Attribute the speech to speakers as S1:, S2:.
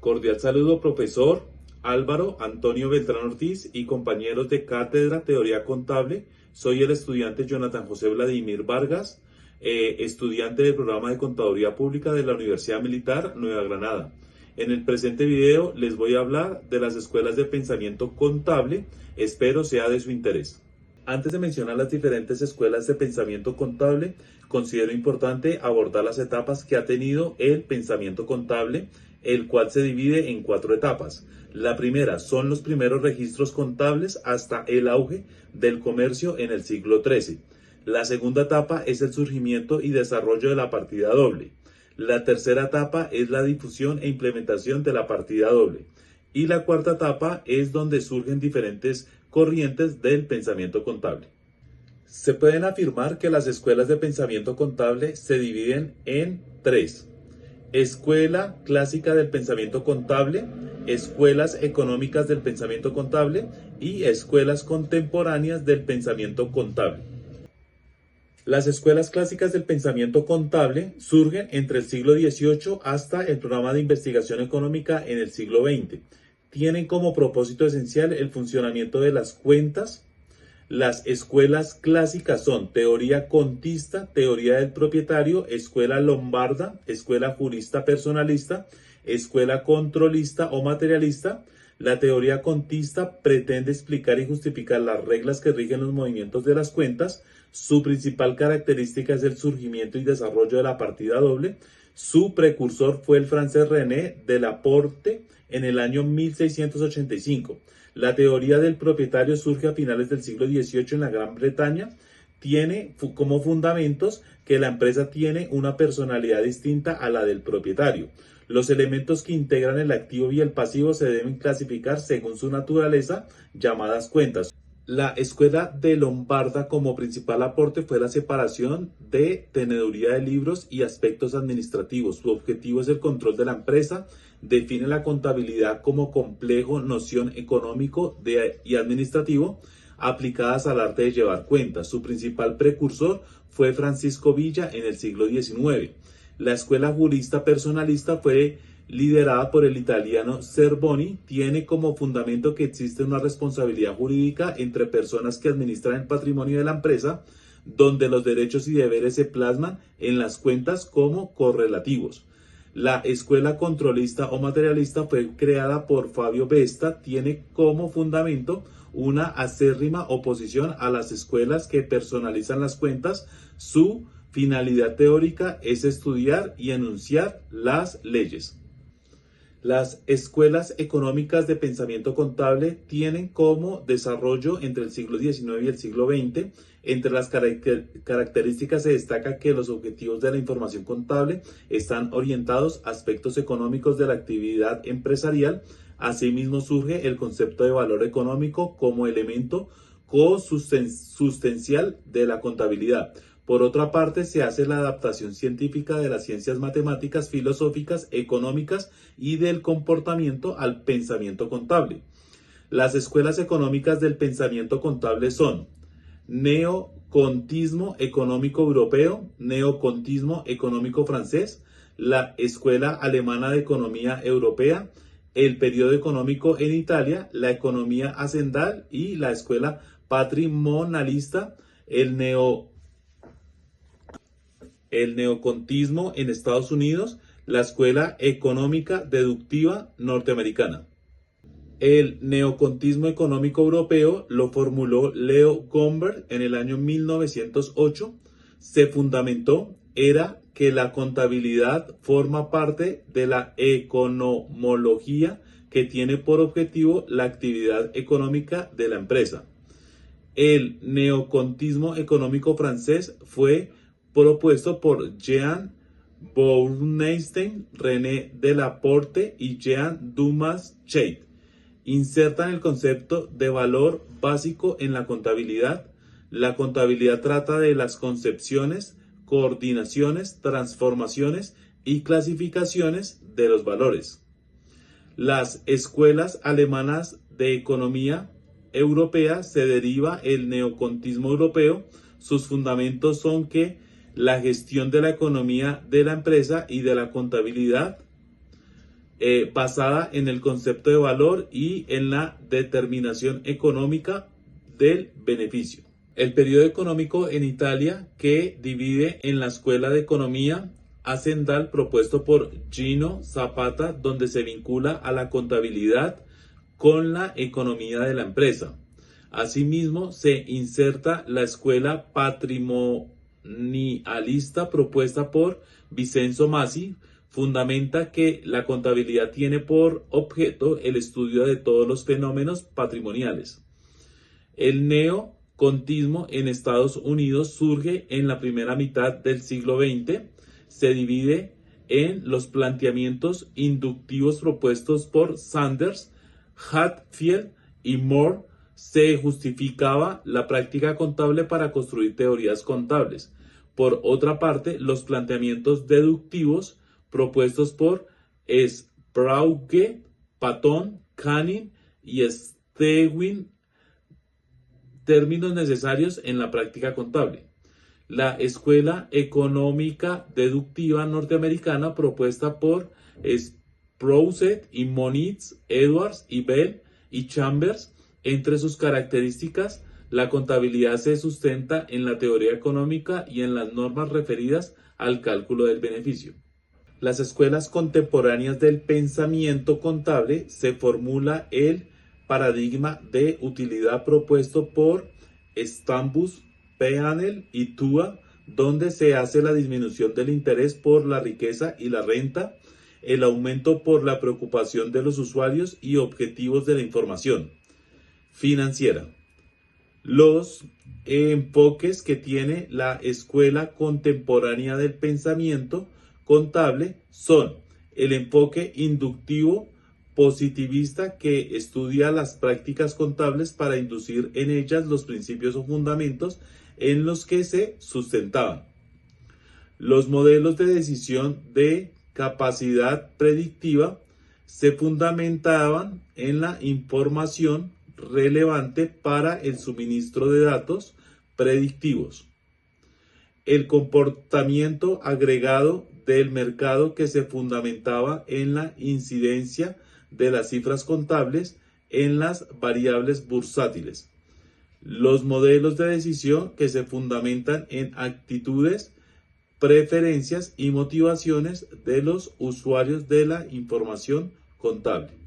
S1: Cordial saludo, profesor Álvaro Antonio Beltrán Ortiz y compañeros de Cátedra Teoría Contable. Soy el estudiante Jonathan José Vladimir Vargas, estudiante del programa de Contaduría Pública de la Universidad Militar Nueva Granada. En el presente video les voy a hablar de las escuelas de pensamiento contable. Espero sea de su interés. Antes de mencionar las diferentes escuelas de pensamiento contable, considero importante abordar las etapas que ha tenido el pensamiento contable, el cual se divide en 4 etapas. La primera son los primeros registros contables hasta el auge del comercio en el siglo XIII. La segunda etapa es el surgimiento y desarrollo de la partida doble. La tercera etapa es la difusión e implementación de la partida doble. Y la cuarta etapa es donde surgen diferentes corrientes del pensamiento contable. Se pueden afirmar que las escuelas de pensamiento contable se dividen en 3. Escuela clásica del pensamiento contable, escuelas económicas del pensamiento contable y escuelas contemporáneas del pensamiento contable. Las escuelas clásicas del pensamiento contable surgen entre el siglo XVIII hasta el programa de investigación económica en el siglo XX. Tienen como propósito esencial el funcionamiento de las cuentas. Las escuelas clásicas son teoría contista, teoría del propietario, escuela lombarda, escuela jurista personalista, escuela controlista o materialista. La teoría contista pretende explicar y justificar las reglas que rigen los movimientos de las cuentas. Su principal característica es el surgimiento y desarrollo de la partida doble. Su precursor fue el francés René de Laporte en el año 1685. La teoría del propietario surge a finales del siglo XVIII en la Gran Bretaña. Tiene como fundamentos que la empresa tiene una personalidad distinta a la del propietario. Los elementos que integran el activo y el pasivo se deben clasificar según su naturaleza, llamadas cuentas. La escuela de Lombarda como principal aporte fue la separación de teneduría de libros y aspectos administrativos. Su objetivo es el control de la empresa. Define la contabilidad como complejo noción económico y administrativo aplicadas al arte de llevar cuentas. Su principal precursor fue Francisco Villa en el siglo XIX. La escuela jurista personalista fue liderada por el italiano Zerboni. Tiene como fundamento que existe una responsabilidad jurídica entre personas que administran el patrimonio de la empresa, donde los derechos y deberes se plasman en las cuentas como correlativos. La escuela controlista o materialista fue creada por Fabio Vesta. Tiene como fundamento una acérrima oposición a las escuelas que personalizan las cuentas. Su finalidad teórica es estudiar y enunciar las leyes. Las escuelas económicas de pensamiento contable tienen como desarrollo entre el siglo XIX y el siglo XX. Entre las características se destaca que los objetivos de la información contable están orientados a aspectos económicos de la actividad empresarial. Asimismo, surge el concepto de valor económico como elemento consustancial de la contabilidad. Por otra parte, se hace la adaptación científica de las ciencias matemáticas, filosóficas, económicas y del comportamiento al pensamiento contable. Las escuelas económicas del pensamiento contable son neocontismo económico europeo, neocontismo económico francés, la escuela alemana de economía europea, el periodo económico en Italia, la economía hacendal y la escuela patrimonialista, el neocontismo en Estados Unidos, la escuela económica deductiva norteamericana. El neocontismo económico europeo lo formuló Leo Gomberg en el año 1908. Se fundamentó era que la contabilidad forma parte de la economología que tiene por objetivo la actividad económica de la empresa. El neocontismo económico francés fue propuesto por Jean Bernstein, René de Laporte y Jean Dumas Cheit. Insertan el concepto de valor básico en la contabilidad. La contabilidad trata de las concepciones, coordinaciones, transformaciones y clasificaciones de los valores. Las escuelas alemanas de economía europea se deriva el neocontismo europeo. Sus fundamentos son que la gestión de la economía de la empresa y de la contabilidad basada en el concepto de valor y en la determinación económica del beneficio. El periodo económico en Italia, que divide en la Escuela de Economía Hacendal propuesto por Gino Zapata, donde se vincula a la contabilidad con la economía de la empresa. Asimismo, se inserta la escuela patrimonialista propuesta por Vincenzo Masi, fundamenta que la contabilidad tiene por objeto el estudio de todos los fenómenos patrimoniales. El neocontismo en Estados Unidos surge en la primera mitad del siglo XX. Se divide en los planteamientos inductivos propuestos por Sanders, Hatfield y Moore. Se justificaba la práctica contable para construir teorías contables. Por otra parte, los planteamientos deductivos propuestos por Sprague, Patton, Canning y Stewin, términos necesarios en la práctica contable. La escuela económica deductiva norteamericana propuesta por Sprouse y Moniz, Edwards y Bell y Chambers. Entre sus características, la contabilidad se sustenta en la teoría económica y en las normas referidas al cálculo del beneficio. Las escuelas contemporáneas del pensamiento contable se formula el paradigma de utilidad propuesto por Stambus, Peanel y Tua, donde se hace la disminución del interés por la riqueza y la renta, el aumento por la preocupación de los usuarios y objetivos de la información financiera. Los enfoques que tiene la escuela contemporánea del pensamiento contable son el enfoque inductivo positivista, que estudia las prácticas contables para inducir en ellas los principios o fundamentos en los que se sustentaban. Los modelos de decisión de capacidad predictiva se fundamentaban en la información relevante para el suministro de datos predictivos. El comportamiento agregado del mercado, que se fundamentaba en la incidencia de las cifras contables en las variables bursátiles. Los modelos de decisión, que se fundamentan en actitudes, preferencias y motivaciones de los usuarios de la información contable.